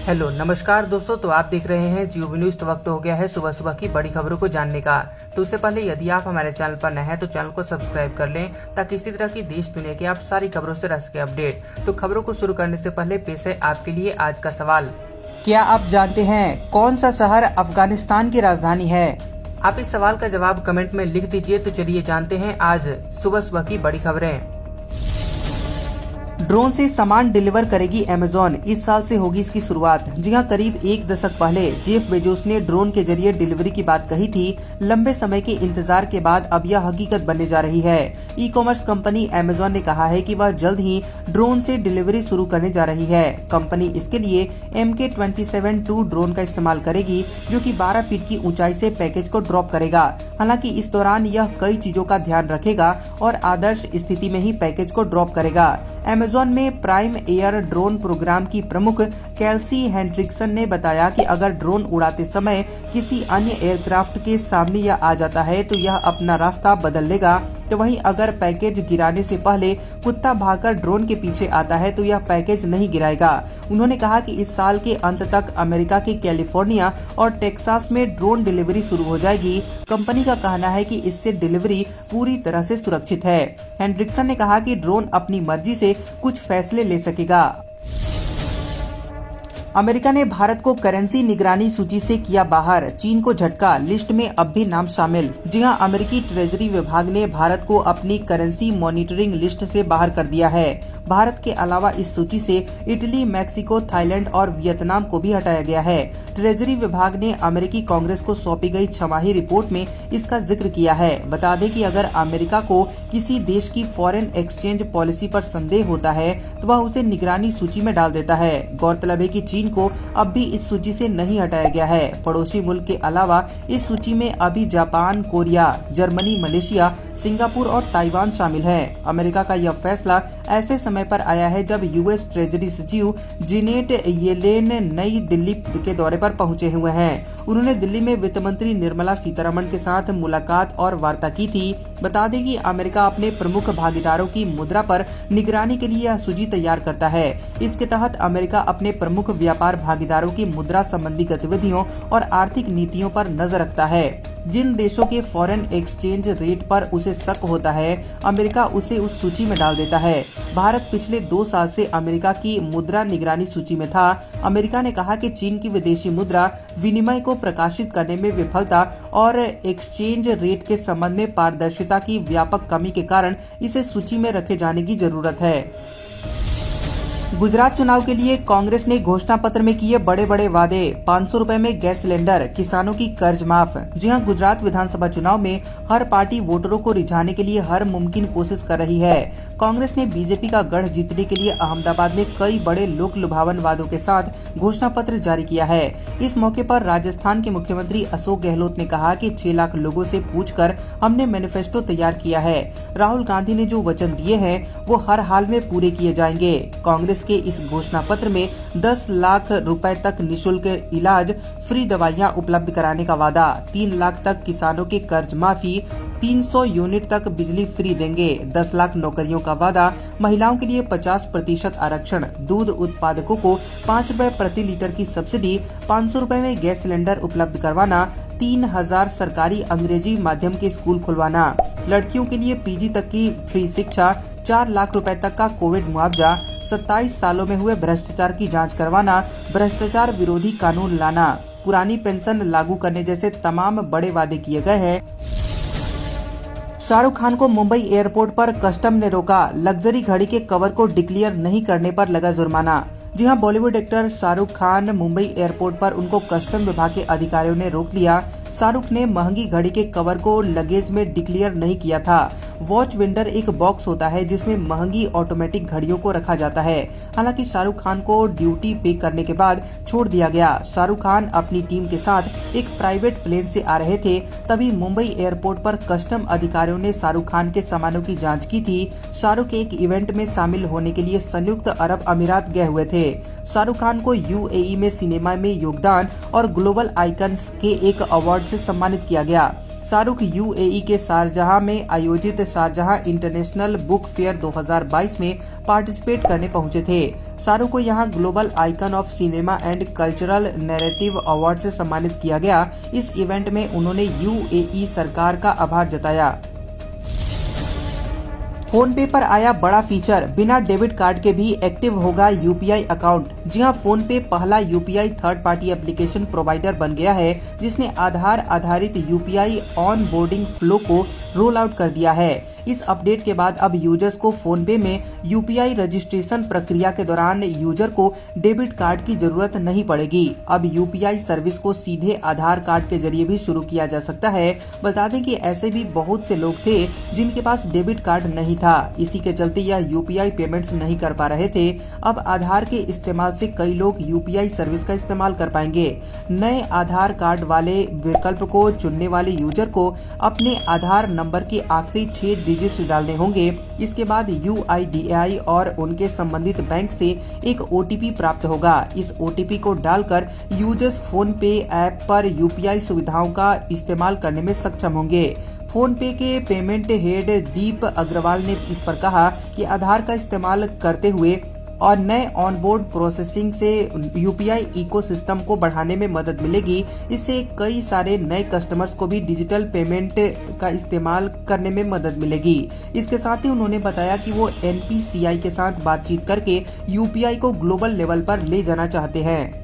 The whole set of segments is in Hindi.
हेलो नमस्कार दोस्तों, तो आप देख रहे हैं जियो न्यूज। तो वक्त हो गया है सुबह सुबह की बड़ी खबरों को जानने का। तो उससे पहले यदि आप हमारे चैनल पर नए हैं तो चैनल को सब्सक्राइब कर लें ताकि इसी तरह की देश दुनिया की आप सारी खबरों से रह सके अपडेट। तो खबरों को शुरू करने से पहले पेश है आपके लिए आज का सवाल। क्या आप जानते हैं कौन सा शहर अफगानिस्तान की राजधानी है? आप इस सवाल का जवाब कमेंट में लिख दीजिए। तो चलिए जानते हैं आज सुबह सुबह की बड़ी खबरें। ड्रोन से सामान डिलीवर करेगी अमेजॉन, इस साल से होगी इसकी शुरुआत। जी हां, करीब एक दशक पहले जेफ बेजोस ने ड्रोन के जरिए डिलीवरी की बात कही थी। लंबे समय के इंतजार के बाद अब यह हकीकत बनने जा रही है। ई कॉमर्स कंपनी अमेजॉन ने कहा है कि वह जल्द ही ड्रोन से डिलीवरी शुरू करने जा रही है। कंपनी इसके लिए MK27-2 ड्रोन का इस्तेमाल करेगी, जो कि 12 फीट की ऊंचाई से पैकेज को ड्रॉप करेगा। हालांकि इस दौरान यह कई चीजों का ध्यान रखेगा और आदर्श स्थिति में ही पैकेज को ड्रॉप करेगा। अमेजॉन में प्राइम एयर ड्रोन प्रोग्राम की प्रमुख कैल्सी हेंड्रिक्सन ने बताया कि अगर ड्रोन उड़ाते समय किसी अन्य एयरक्राफ्ट के सामने यह आ जाता है तो यह अपना रास्ता बदल लेगा। तो वहीं अगर पैकेज गिराने से पहले कुत्ता भागकर ड्रोन के पीछे आता है तो यह पैकेज नहीं गिराएगा। उन्होंने कहा कि इस साल के अंत तक अमेरिका के कैलिफोर्निया और टेक्सास में ड्रोन डिलीवरी शुरू हो जाएगी। कंपनी का कहना है कि इससे डिलीवरी पूरी तरह से सुरक्षित है। हेंड्रिक्सन ने कहा कि ड्रोन अपनी मर्जी से कुछ फैसले ले सकेगा। अमेरिका ने भारत को करेंसी निगरानी सूची से किया बाहर, चीन को झटका, लिस्ट में अब भी नाम शामिल। जी हां, अमेरिकी ट्रेजरी विभाग ने भारत को अपनी करेंसी मॉनिटरिंग लिस्ट से बाहर कर दिया है। भारत के अलावा इस सूची से इटली, मैक्सिको, थाईलैंड और वियतनाम को भी हटाया गया है। ट्रेजरी विभाग ने अमेरिकी कांग्रेस को सौंपी गई छमाही रिपोर्ट में इसका जिक्र किया है। बता दें कि अगर अमेरिका को किसी देश की फॉरेन एक्सचेंज पॉलिसी पर संदेह होता है तो वह उसे निगरानी सूची में डाल देता है। गौरतलब है कि चीन को अब भी इस सूची से नहीं हटाया गया है। पड़ोसी मुल्क के अलावा इस सूची में अभी Japan, Korea, Germany, Malaysia, Singapore और ताइवान शामिल हैं। अमेरिका का यह फैसला ऐसे समय पर आया है जब यूएस ट्रेजरी सचिव जेनेट येलेन नई दिल्ली के दौरे पर पहुंचे हुए हैं। उन्होंने दिल्ली में वित्त मंत्री निर्मला सीतारमण के साथ मुलाकात और वार्ता की थी। बता दें कि अमेरिका अपने प्रमुख भागीदारों की मुद्रा पर निगरानी के लिए यह सूची तैयार करता है। इसके तहत अमेरिका अपने प्रमुख व्यापार भागीदारों की मुद्रा संबंधी गतिविधियों और आर्थिक नीतियों पर नजर रखता है। जिन देशों के फॉरेन एक्सचेंज रेट पर उसे शक होता है, अमेरिका उसे उस सूची में डाल देता है। भारत पिछले 2 साल से अमेरिका की मुद्रा निगरानी सूची में था। अमेरिका ने कहा कि चीन की विदेशी मुद्रा विनिमय को प्रकाशित करने में विफलता और एक्सचेंज रेट के संबंध में पारदर्शिता की व्यापक कमी के कारण इसे सूची में रखे जाने की जरूरत है। गुजरात चुनाव के लिए कांग्रेस ने घोषणा पत्र में किए बड़े बड़े वादे। 500 रुपए में गैस सिलेंडर, किसानों की कर्ज माफ। जी हां, गुजरात विधानसभा चुनाव में हर पार्टी वोटरों को रिझाने के लिए हर मुमकिन कोशिश कर रही है। कांग्रेस ने बीजेपी का गढ़ जीतने के लिए अहमदाबाद में कई बड़े लोक लुभावन वादों के साथ घोषणा पत्र जारी किया है। इस मौके पर राजस्थान के मुख्यमंत्री अशोक गहलोत ने कहा कि 6 लाख लोगों से पूछकर हमने मैनिफेस्टो तैयार किया है। राहुल गांधी ने जो वचन दिए हैं वो हर हाल में पूरे किए जाएंगे। कांग्रेस के इस घोषणा पत्र में 10 लाख रुपए तक निशुल्क इलाज, फ्री दवाइयां उपलब्ध कराने का वादा, 3 लाख तक किसानों के कर्ज माफी, 300 यूनिट तक बिजली फ्री देंगे, 10 लाख नौकरियों का वादा, महिलाओं के लिए 50% आरक्षण, दूध उत्पादकों को 5 रुपए प्रति लीटर की सब्सिडी, 500 रुपए में गैस सिलेंडर उपलब्ध करवाना, 3000 सरकारी अंग्रेजी माध्यम के स्कूल खुलवाना, लड़कियों के लिए PG तक की फ्री शिक्षा, 4 लाख रुपए तक का कोविड मुआवजा, 27 सालों में हुए भ्रष्टाचार की जांच करवाना, भ्रष्टाचार विरोधी कानून लाना, पुरानी पेंशन लागू करने जैसे तमाम बड़े वादे किए गए हैं। शाहरुख खान को मुंबई एयरपोर्ट पर कस्टम ने रोका, लग्जरी घड़ी के कवर को डिक्लेयर नहीं करने पर लगा जुर्माना। जी हां, बॉलीवुड एक्टर शाहरुख खान मुंबई एयरपोर्ट पर उनको कस्टम विभाग के अधिकारियों ने रोक लिया। शाहरुख ने महंगी घड़ी के कवर को लगेज में डिक्लेयर नहीं किया था। वॉच विंडर एक बॉक्स होता है जिसमें महंगी ऑटोमेटिक घड़ियों को रखा जाता है। हालांकि शाहरुख खान को ड्यूटी पे करने के बाद छोड़ दिया गया। शाहरुख खान अपनी टीम के साथ एक प्राइवेट प्लेन से आ रहे थे, तभी मुंबई एयरपोर्ट पर कस्टम अधिकारियों ने शाहरुख खान के सामानों की जांच की थी। शाहरुख एक इवेंट में शामिल होने के लिए संयुक्त अरब अमीरात गए हुए थे। शाहरुख खान को UAE में सिनेमा में योगदान और ग्लोबल आइकन्स के एक अवार्ड से सम्मानित किया गया। शाहरुख यूएई के शारजाह में आयोजित शारजाह इंटरनेशनल बुक फेयर 2022 में पार्टिसिपेट करने पहुंचे थे। शाहरुख को यहां global icon of cinema and cultural narrative award से सम्मानित किया गया। इस इवेंट में उन्होंने यूएई सरकार का आभार जताया। फोन पे पर आया बड़ा फीचर, बिना डेबिट कार्ड के भी एक्टिव होगा यूपीआई अकाउंट। जी हां, फोन पे पहला UPI third party application provider बन गया है जिसने आधार आधारित यूपीआई ऑन बोर्डिंग फ्लो को रोल आउट कर दिया है। इस अपडेट के बाद अब यूजर्स को फोन पे में यूपीआई रजिस्ट्रेशन प्रक्रिया के दौरान यूजर को डेबिट कार्ड की जरूरत नहीं पड़ेगी। अब यूपीआई सर्विस को सीधे आधार कार्ड के जरिए भी शुरू किया जा सकता है। बता दें कि ऐसे भी बहुत से लोग थे जिनके पास डेबिट कार्ड नहीं था, इसी के चलते यह यूपीआई पेमेंट्स नहीं कर पा रहे थे। अब आधार के इस्तेमाल से कई लोग यूपीआई सर्विस का इस्तेमाल कर पाएंगे। नए आधार कार्ड वाले विकल्प को चुनने वाले यूजर को अपने आधार नंबर के आखिरी 6 डिजिट्स डालने होंगे। इसके बाद यूआईडीएआई और उनके संबंधित बैंक से एक ओटीपी प्राप्त होगा। इस ओटीपी को डालकर यूजर्स फोन पे ऐप पर यूपीआई सुविधाओं का इस्तेमाल करने में सक्षम होंगे। फोन पे के पेमेंट हेड दीप अग्रवाल ने इस पर कहा कि आधार का इस्तेमाल करते हुए और नए ऑनबोर्ड प्रोसेसिंग से यूपीआई इकोसिस्टम को बढ़ाने में मदद मिलेगी। इससे कई सारे नए कस्टमर्स को भी डिजिटल पेमेंट का इस्तेमाल करने में मदद मिलेगी। इसके साथ ही उन्होंने बताया कि वो एनपीसीआई के साथ बातचीत करके यूपीआई को ग्लोबल लेवल पर ले जाना चाहते हैं।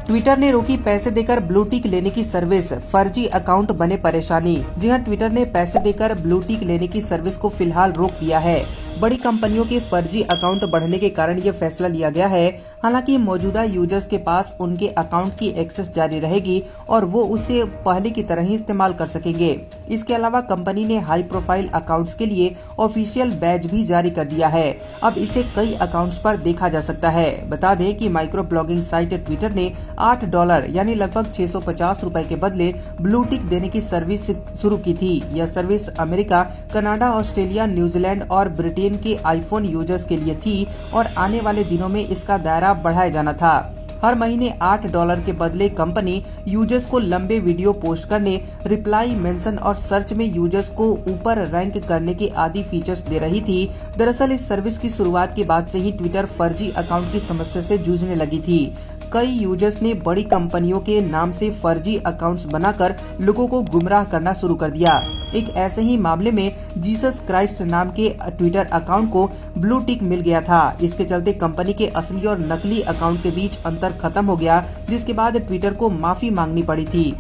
ट्विटर ने रोकी पैसे देकर ब्लू टिक लेने की सर्विस, फर्जी अकाउंट बने परेशानी। जी हां, ट्विटर ने पैसे देकर ब्लू टिक लेने की सर्विस को फिलहाल रोक दिया है। बड़ी कंपनियों के फर्जी अकाउंट बढ़ने के कारण यह फैसला लिया गया है। हालांकि मौजूदा यूजर्स के पास उनके अकाउंट की एक्सेस जारी रहेगी और वो उसे पहले की तरह ही इस्तेमाल कर सकेंगे। इसके अलावा कंपनी ने हाई प्रोफाइल अकाउंट्स के लिए ऑफिशियल बैज भी जारी कर दिया है। अब इसे कई अकाउंट्स पर देखा जा सकता है। बता दें कि माइक्रो ब्लॉगिंग साइट ट्विटर ने $8 यानी लगभग 650 रुपए के बदले ब्लू टिक देने की सर्विस शुरू की थी। यह service America, Canada, Australia, New Zealand और ब्रिटेन के आईफोन यूजर्स के लिए थी और आने वाले दिनों में इसका दायरा बढ़ाया जाना था। हर महीने $8 के बदले कंपनी यूजर्स को लंबे वीडियो पोस्ट करने, रिप्लाई, मेंशन और सर्च में यूजर्स को ऊपर रैंक करने के आदि फीचर्स दे रही थी। दरअसल इस सर्विस की शुरुआत के बाद से ही ट्विटर फर्जी अकाउंट की समस्या से जूझने लगी थी। कई यूजर्स ने बड़ी कंपनियों के नाम से फर्जी अकाउंट्स बनाकर लोगों को गुमराह करना शुरू कर दिया। एक ऐसे ही मामले में जीसस क्राइस्ट नाम के ट्विटर अकाउंट को ब्लू टिक मिल गया था। इसके चलते कंपनी के असली और नकली अकाउंट के बीच अंतर खत्म हो गया, जिसके बाद ट्विटर को माफी मांगनी पड़ी थी।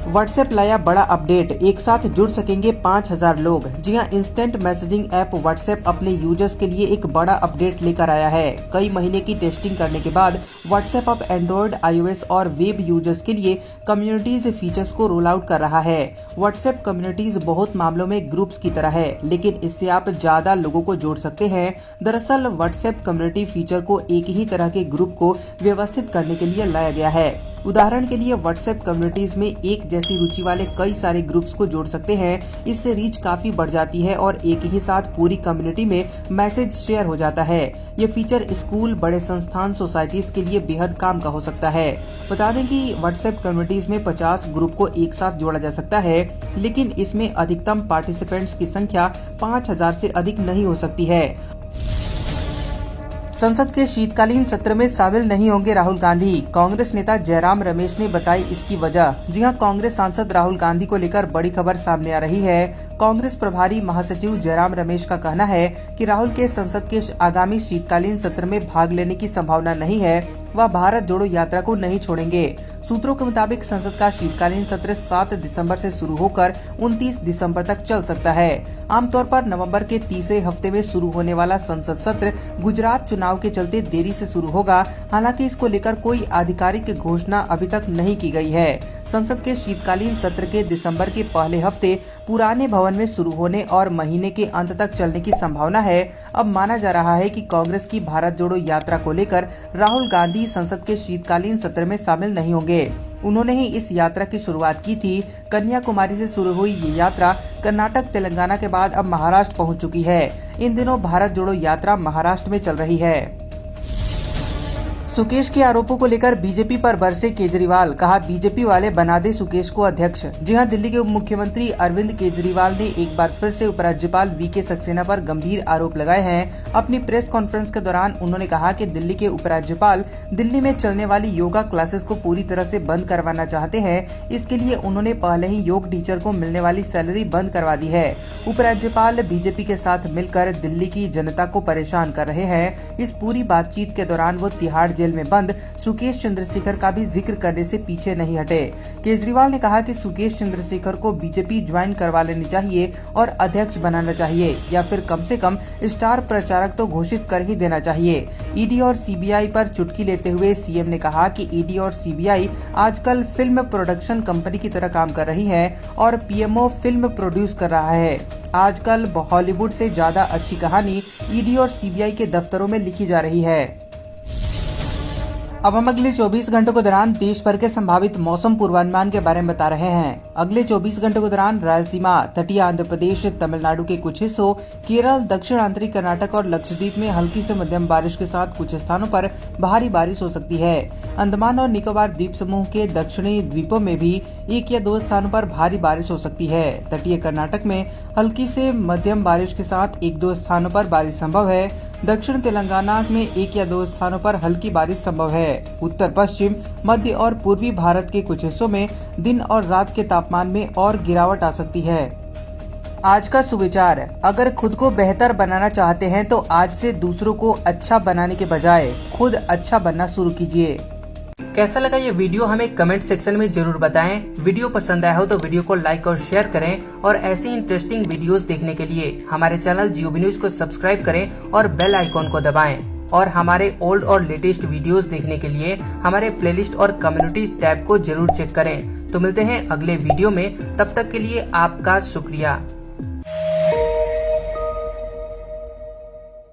व्हाट्सएप लाया बड़ा अपडेट, एक साथ जुड़ सकेंगे 5000 लोग। जी हां, इंस्टेंट मैसेजिंग ऐप व्हाट्सएप अपने यूजर्स के लिए एक बड़ा अपडेट लेकर आया है। कई महीने की टेस्टिंग करने के बाद व्हाट्सएप अब एंड्रॉइड, आईओएस और वेब यूजर्स के लिए कम्युनिटीज फीचर्स को रोल आउट कर रहा है। व्हाट्सएप कम्युनिटीज बहुत मामलों में ग्रुप्स की तरह है, लेकिन इससे आप ज्यादा लोगों को जोड़ सकते हैं। दरअसल व्हाट्सएप कम्युनिटी फीचर को एक ही तरह के ग्रुप को व्यवस्थित करने के लिए लाया गया है। उदाहरण के लिए व्हाट्सएप कम्युनिटीज में एक जैसी रुचि वाले कई सारे ग्रुप्स को जोड़ सकते हैं। इससे रीच काफी बढ़ जाती है और एक ही साथ पूरी कम्युनिटी में मैसेज शेयर हो जाता है। ये फीचर स्कूल, बड़े संस्थान, सोसाइटीज के लिए बेहद काम का हो सकता है। बता दें कि व्हाट्सएप कम्युनिटीज में 50 ग्रुप को एक साथ जोड़ा जा सकता है, लेकिन इसमें अधिकतम पार्टिसिपेंट्स की संख्या 5000 से अधिक नहीं हो सकती है। संसद के शीतकालीन सत्र में शामिल नहीं होंगे राहुल गांधी, कांग्रेस नेता जयराम रमेश ने बताई इसकी वजह। जी हां, कांग्रेस सांसद राहुल गांधी को लेकर बड़ी खबर सामने आ रही है। कांग्रेस प्रभारी महासचिव जयराम रमेश का कहना है कि राहुल के संसद के आगामी शीतकालीन सत्र में भाग लेने की संभावना नहीं है। वह भारत जोड़ो यात्रा को नहीं छोड़ेंगे। सूत्रों के मुताबिक संसद का शीतकालीन सत्र 7 दिसंबर से शुरू होकर 29 दिसंबर तक चल सकता है। आमतौर पर नवंबर के तीसरे हफ्ते में शुरू होने वाला संसद सत्र गुजरात चुनाव के चलते देरी से शुरू होगा। हालांकि इसको लेकर कोई आधिकारिक घोषणा अभी तक नहीं की गई है। संसद के शीतकालीन सत्र के दिसंबर के पहले हफ्ते पुराने भवन में शुरू होने और महीने के अंत तक चलने की संभावना है। अब माना जा रहा है कि कांग्रेस की भारत जोड़ो यात्रा को लेकर राहुल गांधी संसद के शीतकालीन सत्र में शामिल नहीं होंगे। उन्होंने ही इस यात्रा की शुरुआत की थी। कन्याकुमारी से शुरू हुई ये यात्रा कर्नाटक, तेलंगाना के बाद अब महाराष्ट्र पहुंच चुकी है। इन दिनों भारत जोड़ो यात्रा महाराष्ट्र में चल रही है। सुकेश के आरोपों को लेकर बीजेपी पर बरसे केजरीवाल, कहा बीजेपी वाले बना दे सुकेश को अध्यक्ष। जी हां, दिल्ली के उप मुख्यमंत्री अरविंद केजरीवाल ने एक बार फिर से उपराज्यपाल वीके सक्सेना पर गंभीर आरोप लगाए हैं। अपनी प्रेस कॉन्फ्रेंस के दौरान उन्होंने कहा कि दिल्ली के उपराज्यपाल दिल्ली में चलने वाली योगा क्लासेस को पूरी तरह से बंद करवाना चाहते हैं। इसके लिए उन्होंने पहले ही योग टीचर को मिलने वाली सैलरी बंद करवा दी है। उपराज्यपाल बीजेपी के साथ मिलकर दिल्ली की जनता को परेशान कर रहे हैं। इस पूरी बातचीत के दौरान वो तिहाड़ जेल में बंद सुकेश चंद्रशेखर का भी जिक्र करने से पीछे नहीं हटे। केजरीवाल ने कहा कि सुकेश चंद्रशेखर को बीजेपी ज्वाइन करवा लेनी चाहिए और अध्यक्ष बनाना चाहिए, या फिर कम से कम स्टार प्रचारक तो घोषित कर ही देना चाहिए। ईडी और सीबीआई पर चुटकी लेते हुए सीएम ने कहा कि ईडी और सीबीआई आजकल फिल्म प्रोडक्शन कंपनी की तरह काम कर रही है और पीएमओ फिल्म प्रोड्यूस कर रहा है। आजकल हॉलीवुड से ज्यादा अच्छी कहानी ईडी और सीबीआई के दफ्तरों में लिखी जा रही है। अब हम अगले 24 घंटों के दौरान देश भर के संभावित मौसम पूर्वानुमान के बारे में बता रहे हैं। अगले 24 घंटों के दौरान रायलसीमा, तटीय आंध्र प्रदेश, तमिलनाडु के कुछ हिस्सों, केरल, दक्षिण आंतरिक कर्नाटक और लक्षद्वीप में हल्की से मध्यम बारिश के साथ कुछ स्थानों पर भारी बारिश हो सकती है। अंडमान और निकोबार द्वीप समूह के दक्षिणी द्वीपों में भी 1 या 2 स्थानों पर भारी बारिश हो सकती है। तटीय कर्नाटक में हल्की से मध्यम बारिश के साथ 1-2 स्थानों पर बारिश संभव है। दक्षिण तेलंगाना में 1 या 2 स्थानों पर हल्की बारिश संभव है। उत्तर पश्चिम, मध्य और पूर्वी भारत के कुछ हिस्सों में दिन और रात के तापमान में और गिरावट आ सकती है। आज का सुविचार, अगर खुद को बेहतर बनाना चाहते हैं तो आज से दूसरों को अच्छा बनाने के बजाय खुद अच्छा बनना शुरू कीजिए। कैसा लगा ये वीडियो हमें कमेंट सेक्शन में जरूर बताएं। वीडियो पसंद आया हो तो वीडियो को लाइक और शेयर करें और ऐसी इंटरेस्टिंग वीडियोस देखने के लिए हमारे चैनल जियोबी न्यूज को सब्सक्राइब करें और बेल आइकॉन को दबाएं। और हमारे ओल्ड और लेटेस्ट वीडियोस देखने के लिए हमारे प्लेलिस्ट और कम्युनिटी टैब को जरूर चेक करें। तो मिलते हैं अगले वीडियो में, तब तक के लिए आपका शुक्रिया।